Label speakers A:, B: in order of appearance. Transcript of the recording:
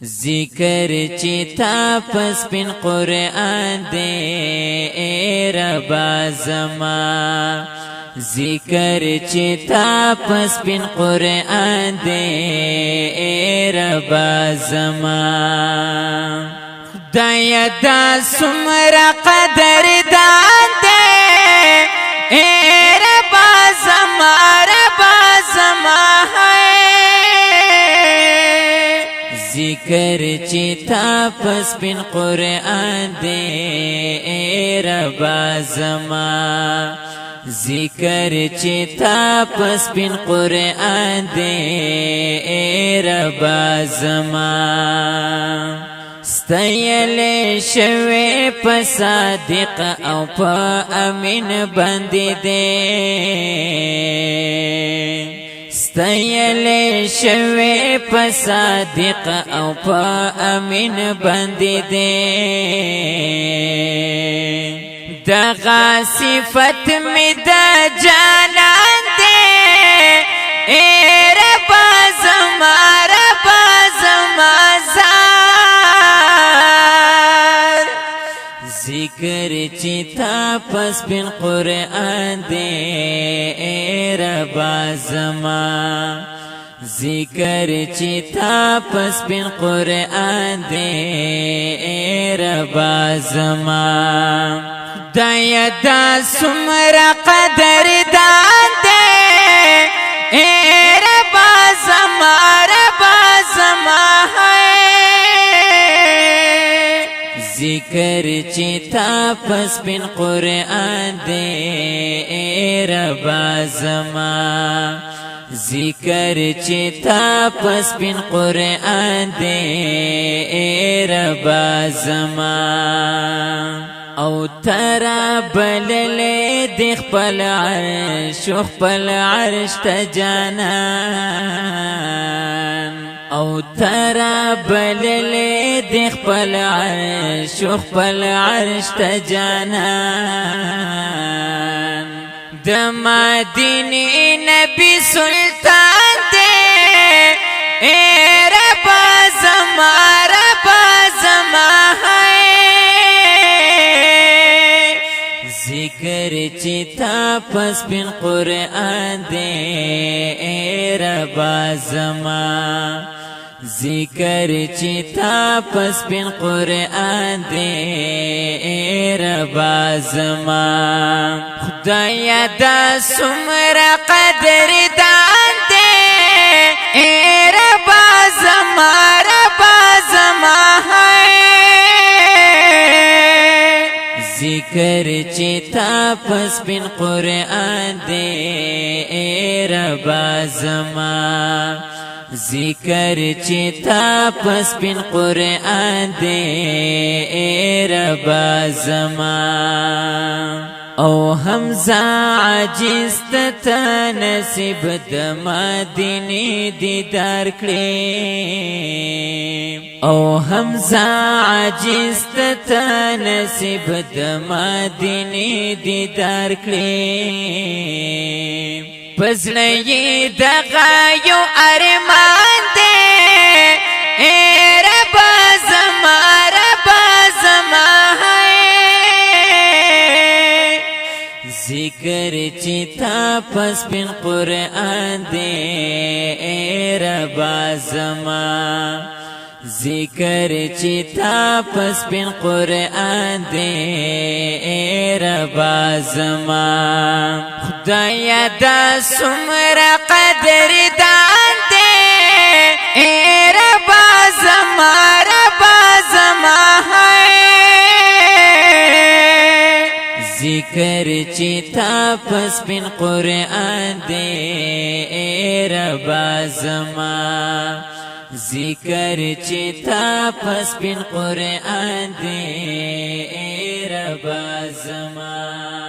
A: ذکر چتا پس پن قرآن دے اے ربا زما ذکر چتا پس پن قرآن دے اے ربا زما خدای دا سمرا قدر دان دے اے ربا زما ذکر چتا پس پن قرآن دے اے ربا زما ذکر چتا پس پن قرآن دے اے ربا زما ستایل شوی پا صادق او پا امین بندی دے ستایل شوی پا صادق او پا امین بندی دے دغا صفت می دا جانان دے اے ربا زما ذکر چتا پس پن قرآن دے اے ربا زما ذکر چتا پس پن قرآن دے اے ربا زما خدای دا سمرا قدر دان دے اے ربا زما ذکر چتا پس پن قرآن دے اے ربا زما ذکر چتا پس پن قرآن دے اے ربا زما او ترا بللے دی خپل عرش و خپل عرش تا جانان او ترا بللے دی خپل عرش و خپل عرش تا جانان د مدینی نبی سلطان دے اے ربا زما ذکر چتا پس پن قرآن دے اے ربا زما ذکر چتا پس پن قرآن دے اے ربا زما خدای دا سمرا قدر دان دے اے ربا زما ذکر چتا پس پن قرآن دے اے ربا زما ذکر چتا پس پن قرآن دے اے ربا زما او حمزہ عاجز تا نصیب د مدینی دیدار کړي او حمزہ عاجز تا نصیب د مدینی دیدار کړي پزړی دغه یو ارمان دے اے ربا زما ذکر چتا پس پن قرآن دے اے ربا زما ذکر چتا پس پن قرآن دے اے ربا زما خدای دا سمرا قدر دان دے اے ربا زما ذکر چتا پس پن قرآن دے اے ربا زما ذکر چتا پس پن قرآن دے اے ربا زما